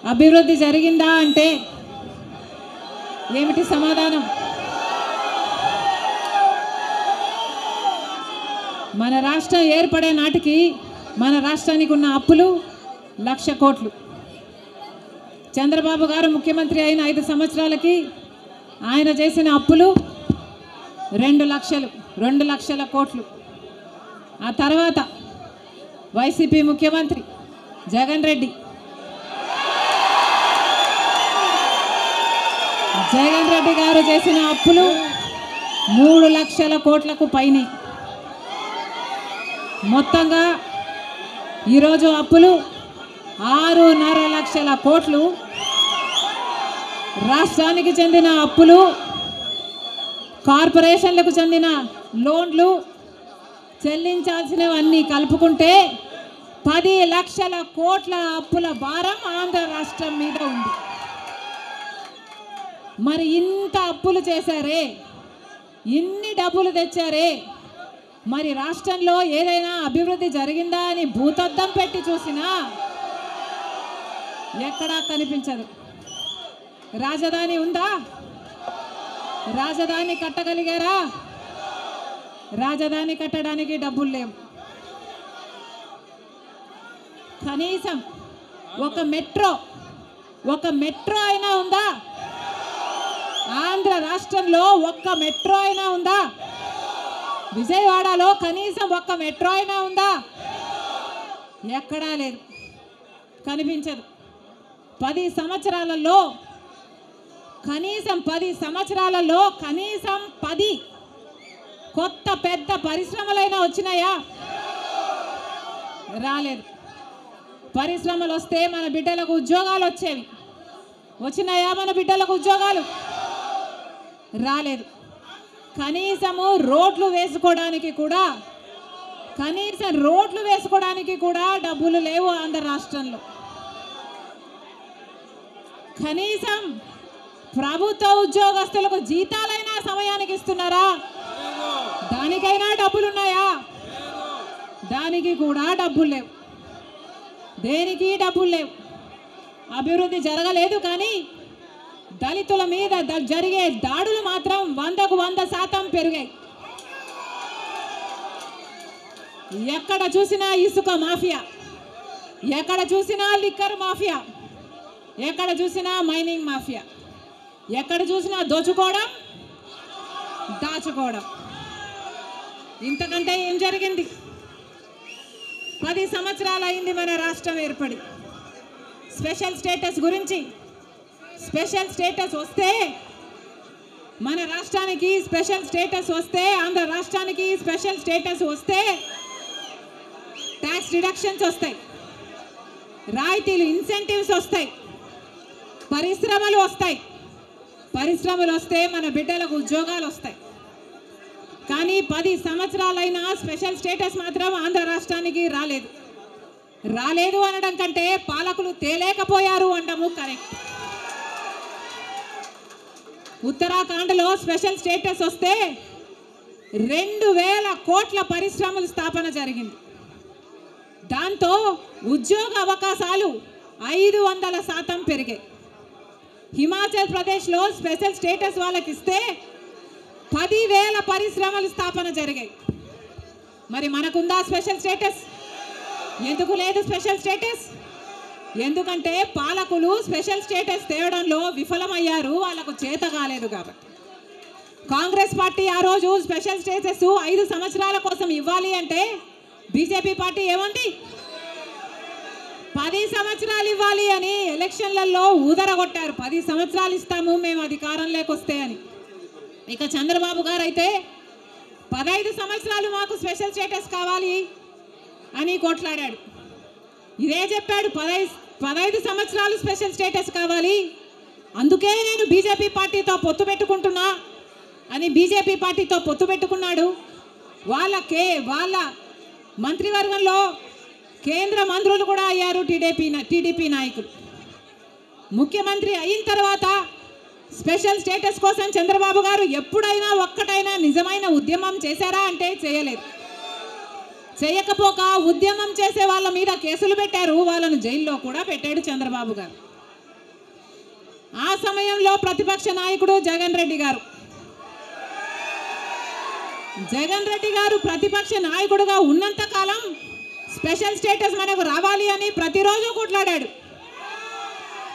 అభివృద్ధి జరిగిందా అంటే ఏమిటి సమాధానం? మన రాష్ట్రం ఏర్పడే నాటికి మన రాష్ట్రానికి ఉన్న అప్పులు 1,00,000 కోట్లు. చంద్రబాబు గారు ముఖ్యమంత్రి అయిన 5 సంవత్సరాలకి ఆయన చేసిన అప్పులు 2,00,000 కోట్లు. ఆ తర్వాత వైసీపీ ముఖ్యమంత్రి జగన్ రెడ్డి గారు చేసిన అప్పులు 3,00,000 కోట్లకు పైనే. మొత్తంగా ఈరోజు అప్పులు 6,500,000 కోట్లు. రాష్ట్రానికి చెందిన అప్పులు, కార్పొరేషన్లకు చెందిన లోన్లు చెల్లించాల్సినవన్నీ కలుపుకుంటే 10,00,000 కోట్ల అప్పుల భారం ఆంధ్ర రాష్ట్రం మీద ఉంది. మరి ఇంత అప్పులు చేశారే, ఇన్ని డబ్బులు తెచ్చారే, మరి రాష్ట్రంలో ఏదైనా అభివృద్ధి జరిగిందా అని భూతద్దం పెట్టి చూసినా ఎక్కడా కనిపించదు. రాజధాని ఉందా? రాజధాని కట్టగలిగారా? రాజధాని కట్టడానికి డబ్బులు లేవు. కనీసం ఒక మెట్రో అయినా ఉందా? ఆంధ్ర రాష్ట్రంలో ఒక్క మెట్రో అయినా ఉందా? విజయవాడలో కనీసం ఒక్క మెట్రో అయినా ఉందా? ఎక్కడా లేదు, కనిపించదు. 10 సంవత్సరాలలో కనీసం 10 కొత్త పెద్ద పరిశ్రమలైనా వచ్చినాయా? రాలేదు. పరిశ్రమలు వస్తే మన బిడ్డలకు ఉద్యోగాలు వచ్చేవి. వచ్చినాయా మన బిడ్డలకు ఉద్యోగాలు? రాలేదు. కనీసం రోడ్లు వేసుకోవడానికి కూడా డబ్బులు లేవు ఆంధ్ర రాష్ట్రంలో. కనీసం ప్రభుత్వ ఉద్యోగస్తులకు జీతాలైనా సమయానికి ఇస్తున్నారా? దానికైనా డబ్బులున్నాయా? దానికి కూడా డబ్బులు లేవు. దేనికి డబ్బులు లేవు. అభివృద్ధి జరగలేదు, కానీ దళితుల మీద జరిగే దాడులు మాత్రం 100కు 100% పెరిగాయి. ఎక్కడ చూసినా ఇసుక మాఫియా, ఎక్కడ చూసినా లిక్కర్ మాఫియా, ఎక్కడ చూసినా మైనింగ్ మాఫియా, ఎక్కడ చూసినా దోచుకోవడం, దాచుకోవడం. ఇంతకంటే ఏం జరిగింది? 10 సంవత్సరాలు అయింది మన రాష్ట్రం ఏర్పడి. స్పెషల్ స్టేటస్ వస్తే మన రాష్ట్రానికి స్పెషల్ స్టేటస్ వస్తే, ఆంధ్ర రాష్ట్రానికి స్పెషల్ స్టేటస్ వస్తే ట్యాక్స్ రిడక్షన్స్ వస్తాయి, రాయితీలు, ఇన్సెంటివ్స్ వస్తాయి, పరిశ్రమలు వస్తే మన బిడ్డలకు ఉద్యోగాలు వస్తాయి. కానీ 10 సంవత్సరాలైనా స్పెషల్ స్టేటస్ మాత్రం ఆంధ్ర రాష్ట్రానికి రాలేదు అనడం కంటే పాలకులు తేలేకపోయారు అనడము కరెక్ట్. ఉత్తరాఖండ్లో స్పెషల్ స్టేటస్ వస్తే 2,000 కోట్ల పరిశ్రమల స్థాపన జరిగింది. దాంతో ఉద్యోగ అవకాశాలు 500% పెరిగాయి. హిమాచల్ ప్రదేశ్లో స్పెషల్ స్టేటస్ వాళ్ళకి ఇస్తే 10,000 పరిశ్రమల స్థాపన జరిగాయి. మరి మనకుందా స్పెషల్ స్టేటస్? ఎందుకు లేదు స్పెషల్ స్టేటస్? ఎందుకంటే పాలకులు స్పెషల్ స్టేటస్ తేవడంలో విఫలమయ్యారు, వాళ్ళకు చేత కాలేదు కాబట్టి. కాంగ్రెస్ పార్టీ ఆ రోజు స్పెషల్ స్టేటస్ 5 సంవత్సరాల కోసం ఇవ్వాలి అంటే బీజేపీ పార్టీ ఏమంది? 10 సంవత్సరాలు ఇవ్వాలి అని ఎలక్షన్లలో ఊదరగొట్టారు. 10 సంవత్సరాలు ఇస్తాము మేము అధికారంలోకి వస్తే అని. ఇక చంద్రబాబు గారు అయితే 15 సంవత్సరాలు మాకు స్పెషల్ స్టేటస్ కావాలి అని కొట్లాడాడు. ఇదే చెప్పాడు, 15 సంవత్సరాలు స్పెషల్ స్టేటస్ కావాలి, అందుకే నేను బీజేపీ పార్టీతో పొత్తు పెట్టుకుంటున్నా అని బీజేపీ పార్టీతో పొత్తు పెట్టుకున్నాడు. వాళ్ళ మంత్రివర్గంలో కేంద్ర మంత్రులు కూడా అయ్యారు టీడీపీ నాయకులు. ముఖ్యమంత్రి అయిన తర్వాత స్పెషల్ స్టేటస్ కోసం చంద్రబాబు గారు ఎప్పుడైనా ఒక్కటైనా నిజమైన ఉద్యమం చేశారా అంటే చేయలేదు. చేయకపోక ఉద్యమం చేసే వాళ్ళ మీద కేసులు పెట్టారు, వాళ్ళను జైల్లో కూడా పెట్టాడు చంద్రబాబు గారు. ఆ సమయంలో ప్రతిపక్ష నాయకుడు జగన్ రెడ్డి గారు ప్రతిపక్ష నాయకుడుగా ఉన్నంత కాలం స్పెషల్ స్టేటస్ మనకు రావాలి అని ప్రతిరోజు కొట్లాడాడు,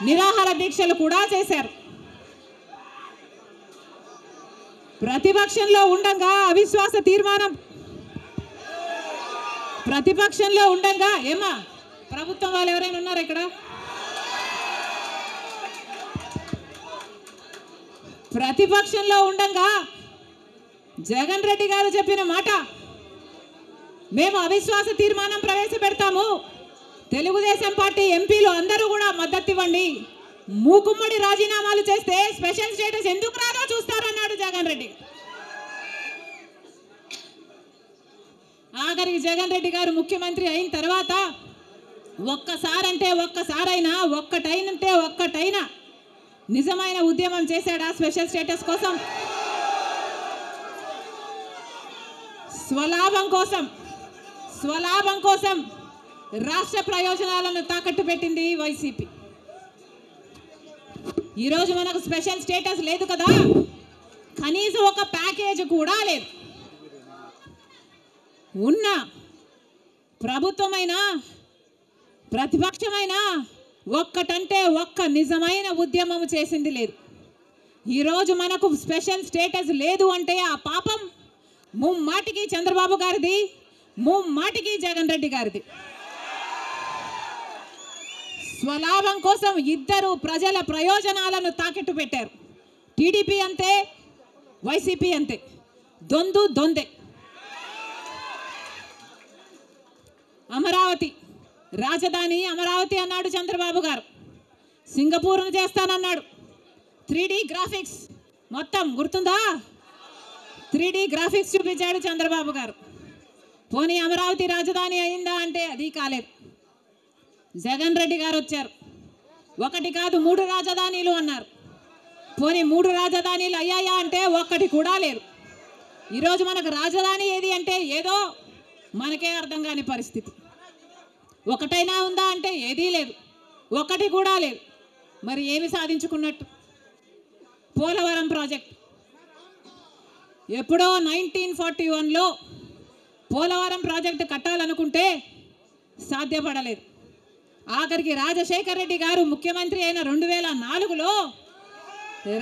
నిరాహార దీక్షలు కూడా చేశారు. ప్రతిపక్షంలో ఉండగా అవిశ్వాస తీర్మానం ఏమా ప్రభుత్వం వాళ్ళు ఎవరైనా ఉన్నారు ఇక్కడ? ప్రతిపక్షంలో ఉండగా జగన్ రెడ్డి గారు చెప్పిన మాట, మేము అవిశ్వాస తీర్మానం ప్రవేశపెడతాము, తెలుగుదేశం పార్టీ ఎంపీలు అందరూ కూడా మద్దతు ఇవ్వండి, మూకుమ్మడి రాజీనామాలు చేస్తే స్పెషల్ స్టేటస్ ఎందుకు రాదో చూస్తారన్నాడు జగన్ రెడ్డి. ఆఖరికి జగన్ రెడ్డి గారు ముఖ్యమంత్రి అయిన తర్వాత ఒక్కటైనా నిజమైన ఉద్యమం చేశాడా స్పెషల్ స్టేటస్ కోసం? స్వలాభం కోసం రాష్ట్ర ప్రయోజనాలను తాకట్టు పెట్టింది వైసీపీ. ఈరోజు మనకు స్పెషల్ స్టేటస్ లేదు కదా, కనీసం ఒక ప్యాకేజ్ కూడా లేదు. ఉన్న ప్రభుత్వమైనా ప్రతిపక్షమైనా ఒక్కటంటే ఒక్క నిజమైన ఉద్యమం చేసింది లేదు. ఈరోజు మనకు స్పెషల్ స్టేటస్ లేదు అంటే ఆ పాపం ముమ్మాటికి చంద్రబాబు గారిది, ముమ్మాటికి జగన్ రెడ్డి గారిది. స్వలాభం కోసం ఇద్దరు ప్రజల ప్రయోజనాలను తాకెట్టు పెట్టారు. టీడీపీ అంతే, వైసీపీ అంతే, దొందే. అమరావతి రాజధాని అమరావతి అన్నాడు చంద్రబాబు గారు, సింగపూర్ను చేస్తానన్నాడు. 3D గ్రాఫిక్స్ మొత్తం గుర్తుందా? 3D గ్రాఫిక్స్ చూపించాడు చంద్రబాబు గారు. పోనీ అమరావతి రాజధాని అయిందా అంటే అది కాలేదు. జగన్ రెడ్డి గారు వచ్చారు, ఒకటి కాదు 3 రాజధానీలు అన్నారు. పోనీ 3 రాజధానీలు అయ్యాయా అంటే ఒక్కటి కూడా లేదు. ఈరోజు మనకు రాజధాని ఏది అంటే ఏదో మనకే అర్థం కాని పరిస్థితి. ఒకటైనా ఉందా అంటే ఏదీ లేదు, ఒకటి కూడా లేదు. మరి ఏమి సాధించుకున్నట్టు? పోలవరం ప్రాజెక్ట్ ఎప్పుడో 1941లో పోలవరం ప్రాజెక్టు కట్టాలనుకుంటే సాధ్యపడలేదు. ఆఖరికి రాజశేఖర్ రెడ్డి గారు ముఖ్యమంత్రి అయిన 2004లో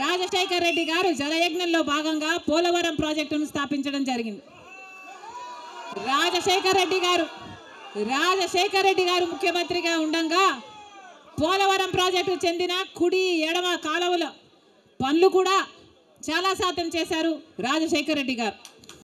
రాజశేఖర్ రెడ్డి గారు జలయజ్ఞంలో భాగంగా పోలవరం ప్రాజెక్టును స్థాపించడం జరిగింది. రాజశేఖర్ రెడ్డి గారు ముఖ్యమంత్రిగా ఉండగా పోలవరం ప్రాజెక్టు చెందిన కుడి ఎడమ కాలువల పనులు కూడా చాలా శాతం చేశారు రాజశేఖర్ రెడ్డి గారు.